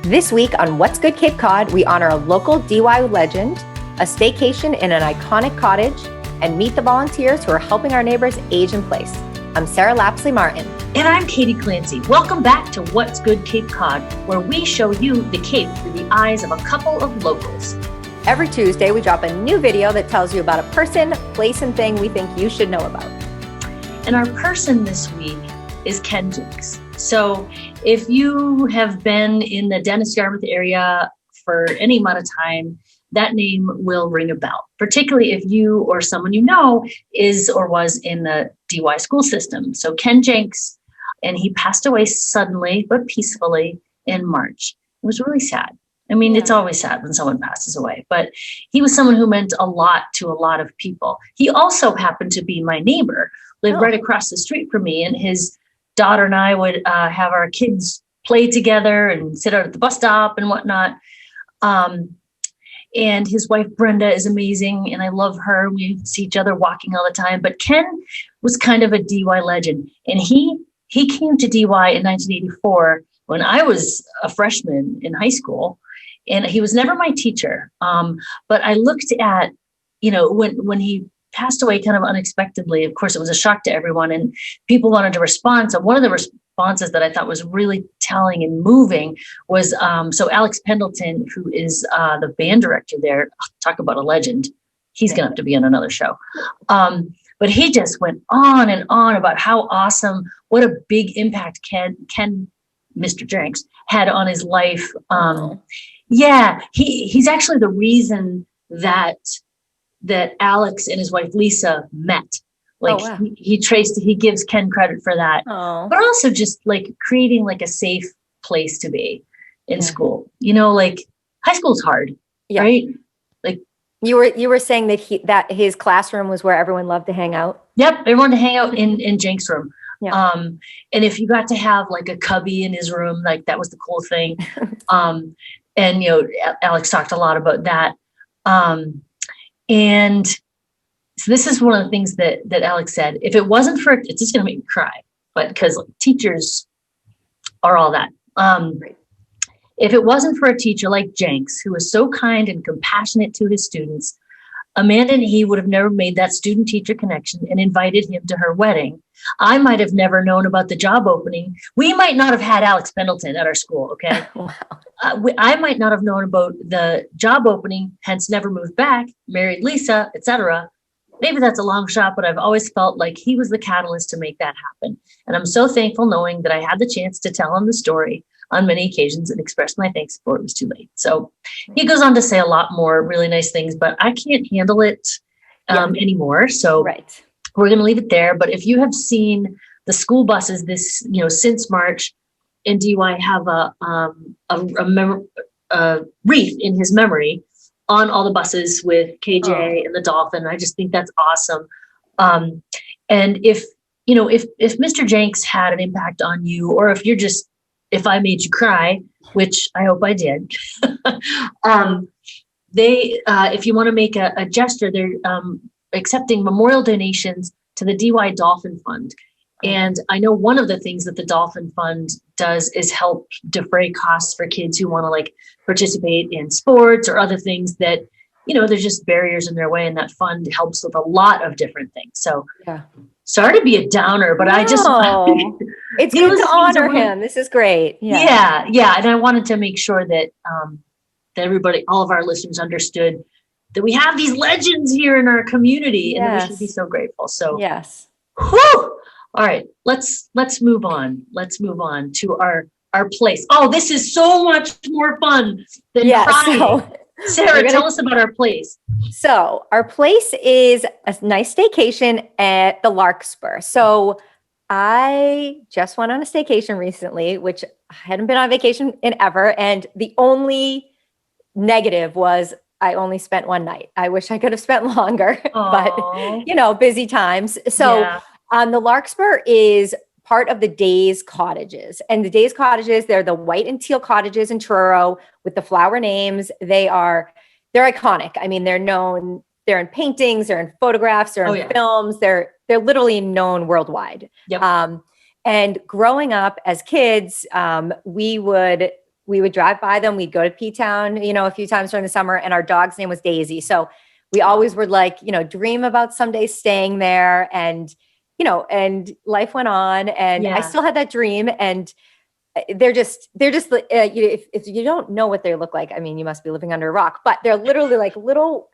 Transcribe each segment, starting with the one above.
This week on What's Good Cape Cod, we honor a local DY legend, a staycation in an iconic cottage, and meet the volunteers who are helping our neighbors age in place. I'm Sarah Lapsley Martin. And I'm Katie Clancy. Welcome back to What's Good Cape Cod, where we show you the Cape through the eyes of a couple of locals. Every Tuesday, we drop a new video that tells you about a person, place, and thing we think you should know about. And our person this week is Jenks. So if you have been in the Dennis-Yarmouth area for any amount of time, that name will ring a bell, particularly if you or someone you know is or was in the DY school system. So Jenks, and he passed away suddenly but peacefully in March. It was really sad. I mean, It's always sad when someone passes away, but he was someone who meant a lot to a lot of people. He also happened to be my neighbor, lived right across the street from me, and his daughter and I would have our kids play together and sit out at the bus stop and whatnot. And his wife, Brenda, is amazing, and I love her. We see each other walking all the time. But Ken was kind of a DY legend, and he came to DY in 1984 when I was a freshman in high school, and he was never my teacher. But I looked at, when he passed away kind of unexpectedly. Of course, it was a shock to everyone, and people wanted to respond. So one of the responses that I thought was really telling and moving was, so Alex Pendleton, who is the band director there, talk about a legend. He's going to have to be on another show. But he just went on and on about how awesome, what a big impact Ken, Mr. Jenks, had on his life. He's actually the reason that Alex and his wife Lisa met. He gives Ken credit for that. But also just like creating like a safe place to be in school. High school's hard, right? Like you were saying that his classroom was where everyone loved to hang out. Yep, everyone to hang out in Jenks' room. Yeah. And if you got to have like a cubby in his room, like that was the cool thing. And Alex talked a lot about that. And so this is one of the things that Alex said. If it wasn't for, it's just going to make me cry, but because teachers are all that. If it wasn't for a teacher like Jenks, who was so kind and compassionate to his students, Amanda and he would have never made that student-teacher connection and invited him to her wedding. I might have never known about the job opening. We might not have had Alex Pendleton at our school, okay? Wow. I might not have known about the job opening, hence never moved back, married Lisa, etc. Maybe that's a long shot, but I've always felt like he was the catalyst to make that happen. And I'm so thankful knowing that I had the chance to tell him the story on many occasions and express my thanks before it was too late. So he goes on to say a lot more really nice things, but I can't handle it anymore. So we're going to leave it there. But if you have seen the school buses since March in DY have a wreath in his memory on all the buses with KJ and the dolphin. I just think that's awesome. And if Mr. Jenks had an impact on you, or if I made you cry, which I hope I did, if you want to make a gesture, they're accepting memorial donations to the DY Dolphin Fund. And I know one of the things that the Dolphin Fund does is help defray costs for kids who want to participate in sports or other things that, there's just barriers in their way. And that fund helps with a lot of different things. So sorry to be a downer, but I just, it's good to honor him. This is great. Yeah. And I wanted to make sure that, that everybody, all of our listeners understood that we have these legends here in our community and that we should be so grateful. So whew! All right, let's move on. Let's move on to our place. Oh, this is so much more fun than crying. So Sarah, tell us about our place. So our place is a nice staycation at the Larkspur. So I just went on a staycation recently, which I hadn't been on vacation in ever. And the only negative was I only spent one night. I wish I could have spent longer, but busy times. So the Larkspur is part of the Days Cottages. And the Days Cottages, they're the white and teal cottages in Truro with the flower names. They're iconic. I mean, they're known, they're in paintings, they're in photographs, they're in films. They're literally known worldwide. Yep. And growing up as kids, we would we would drive by them. We'd go to P-Town, a few times during the summer, and our dog's name was Daisy. So we always would dream about someday staying there, and, and life went on, and I still had that dream. And they're just if you don't know what they look like, I mean, you must be living under a rock, but they're literally like little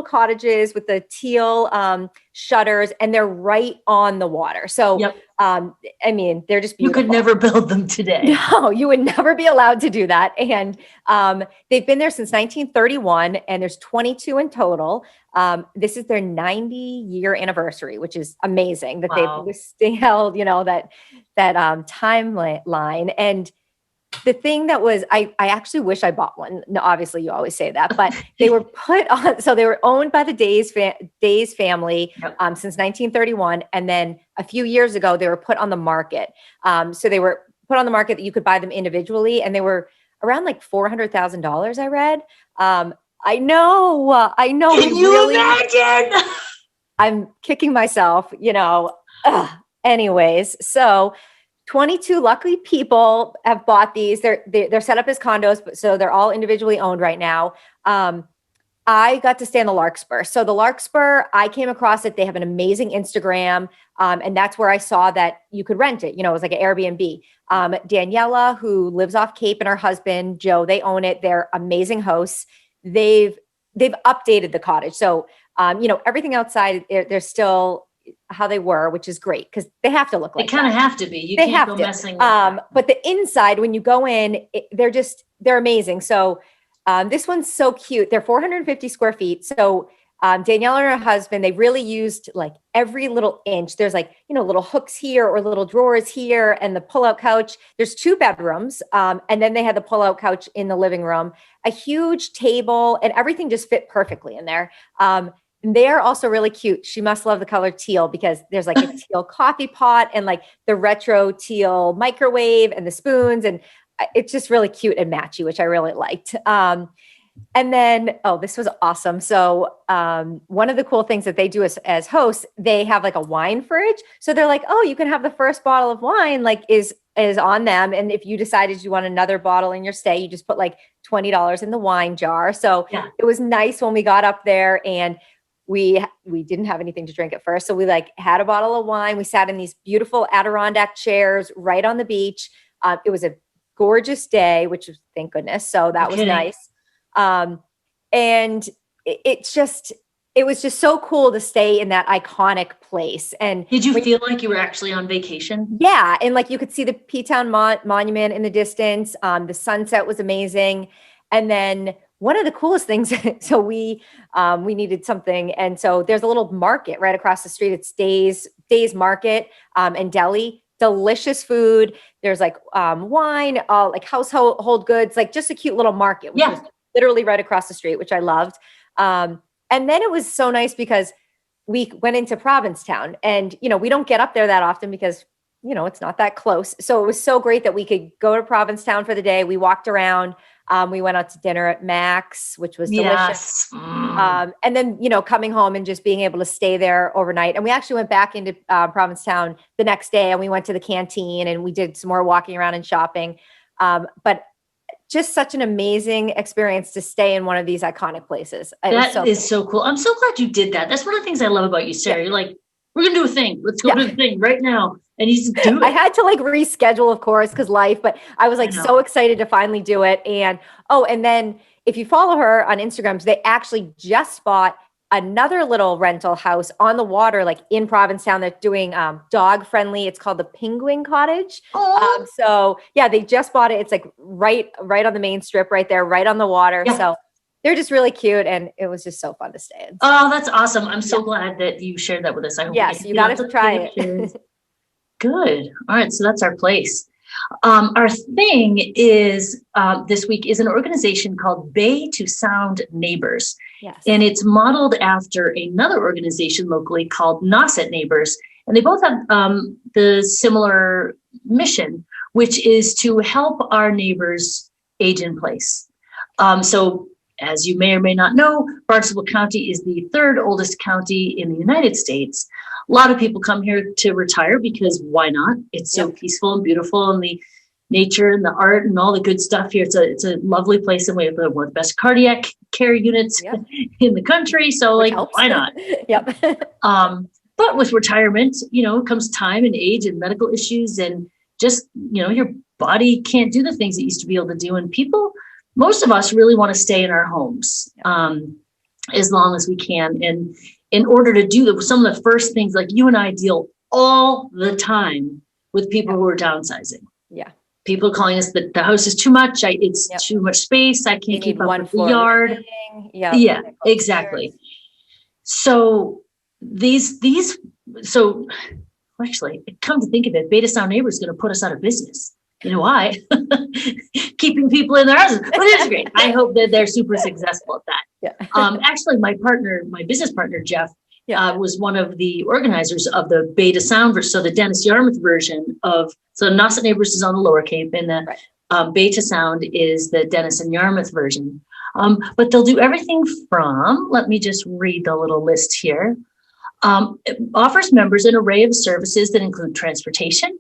cottages with the teal shutters, and they're right on the water. So, I mean, they're just beautiful. You could never build them today. No, you would never be allowed to do that. And they've been there since 1931, and there's 22 in total. This is their 90-year anniversary, which is amazing that they've held, that timeline. And the thing that was, I actually wish I bought one. No, obviously you always say that, but they were put on, so they were owned by the Days family since 1931. And then a few years ago, they were put on the market. So they were put on the market that you could buy them individually, and they were around like $400,000, I read. I know. Can you imagine? I'm kicking myself, Anyways, so 22 lucky people have bought these. They're set up as condos, but so they're all individually owned right now. I got to stay in the Larkspur. So the Larkspur, I came across it. They have an amazing Instagram. And that's where I saw that you could rent it. It was like an Airbnb. Daniela, who lives off Cape, and her husband, Joe, they own it. They're amazing hosts. They've updated the cottage. So, everything outside, they're still how they were, which is great because they have to look like they kind of have to be. You can't go messing with that. But the inside, when you go in, they're amazing. So this one's so cute. They're 450 square feet. So Danielle and her husband, they really used like every little inch. There's like, little hooks here or little drawers here, and the pull-out couch. There's 2 bedrooms. And then they had the pull-out couch in the living room, a huge table, and everything just fit perfectly in there. They're also really cute. She must love the color teal because there's like a teal coffee pot and like the retro teal microwave and the spoons. And it's just really cute and matchy, which I really liked. And then, this was awesome. So one of the cool things that they do as hosts, they have like a wine fridge. So they're like, you can have the first bottle of wine, like is on them. And if you decided you want another bottle in your stay, you just put like $20 in the wine jar. So It was nice when we got up there, and we didn't have anything to drink at first. So we had a bottle of wine. We sat in these beautiful Adirondack chairs right on the beach. It was a gorgeous day, which was, thank goodness. So that was nice. And it was just so cool to stay in that iconic place. And did you feel like you were actually on vacation? Yeah. And like, you could see the P-Town monument in the distance. The sunset was amazing. And then one of the coolest things, so we needed something. And so there's a little market right across the street. It's Days Market and Deli. Delicious food. There's like wine, like household goods, like just a cute little market, which was literally right across the street, which I loved. And then it was so nice because we went into Provincetown, and, we don't get up there that often because, it's not that close. So it was so great that we could go to Provincetown for the day. We walked around. We went out to dinner at Max, which was delicious. And then, coming home and just being able to stay there overnight. And we actually went back into Provincetown the next day, and we went to the canteen, and we did some more walking around and shopping. But just such an amazing experience to stay in one of these iconic places. That is so cool. I'm so glad you did that. That's one of the things I love about you, Sarah. You're like, we're going to do a thing. Let's go do the thing right now. And you just do it. I had to reschedule, of course, because life, but I was so excited to finally do it. And, and then if you follow her on Instagram, they actually just bought another little rental house on the water, like in Provincetown. They're doing dog friendly. It's called the Penguin Cottage. So they just bought it. It's like right on the main strip right there, right on the water. Yeah. So they're just really cute, and it was just so fun to stay in. Oh, that's awesome. I'm so glad that you shared that with us. I hope you got to try it. Good. All right. So that's our place. Our thing is this week is an organization called Bay to Sound Neighbors. Yes. And it's modeled after another organization locally called Nauset Neighbors. And they both have the similar mission, which is to help our neighbors age in place. So as you may or may not know, Barnstable County is the 3rd oldest county in the United States. A lot of people come here to retire because why not? It's so peaceful and beautiful, and the nature and the art and all the good stuff here. It's a lovely place, and we have one of the best cardiac care units in the country. So Which like, helps. why not? Yep. But with retirement, comes time and age and medical issues, and just, your body can't do the things it used to be able to do. And most of us really want to stay in our homes as long as we can. And in order to do some of the first things, like you and I deal all the time with people who are downsizing. Yeah. People calling us that the house is too much. It's too much space. I can't keep up with the yard. Yeah, exactly. So actually, come to think of it, Beta Sound Neighbor is going to put us out of business. You know why? Keeping people in their houses, but it's great. I hope that they're super successful at that. Yeah. Actually, my business partner, Jeff, was one of the organizers of the Beta Sound, so the Dennis Yarmouth version so Nauset Neighbors is on the Lower Cape, and the Beta Sound is the Dennis and Yarmouth version. But they'll do everything from, let me just read the little list here. It offers members an array of services that include transportation,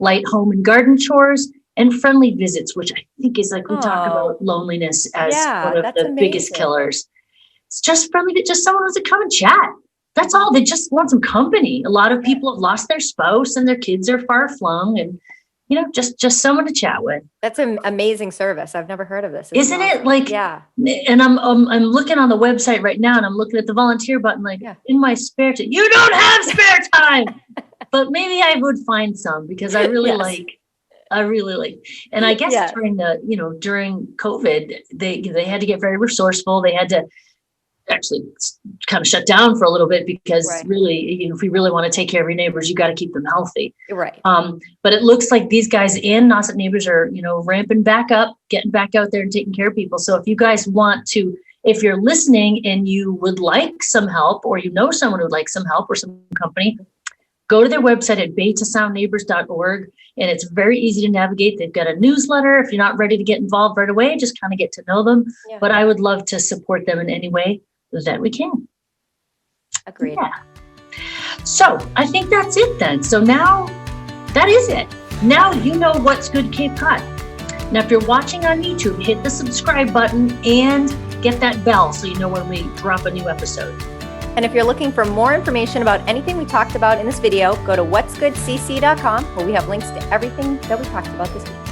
light home and garden chores, and friendly visits, which I think is like we talk about loneliness as one of the biggest killers. It's just friendly, just someone wants to come and chat. That's all. They just want some company. A lot of people have lost their spouse and their kids are far flung, and just someone to chat with. That's an amazing service. I've never heard of this. Isn't it? Like, yeah. And I'm looking on the website right now, and I'm looking at the volunteer button, like in my spare time. You don't have spare time, but maybe I would find some, because I really like. And I guess during during COVID, they had to get very resourceful. They had to actually kind of shut down for a little bit, because really, if we really want to take care of your neighbors, you got to keep them healthy. Right. But it looks like these guys in Nauset Neighbors are, ramping back up, getting back out there and taking care of people. So if you guys want to, if you're listening and you would like some help, or someone who would like some help, or some company, go to their website at betasoundneighbors.org, and it's very easy to navigate. They've got a newsletter. If you're not ready to get involved right away, just kind of get to know them. Yeah. But I would love to support them in any way that we can. Agreed. Yeah. So I think that's it then. So now that is it. Now you know what's Good Cape Cod. Now, if you're watching on YouTube, hit the subscribe button and get that bell so you know when we drop a new episode. And if you're looking for more information about anything we talked about in this video, go to whatsgoodcc.com, where we have links to everything that we talked about this week.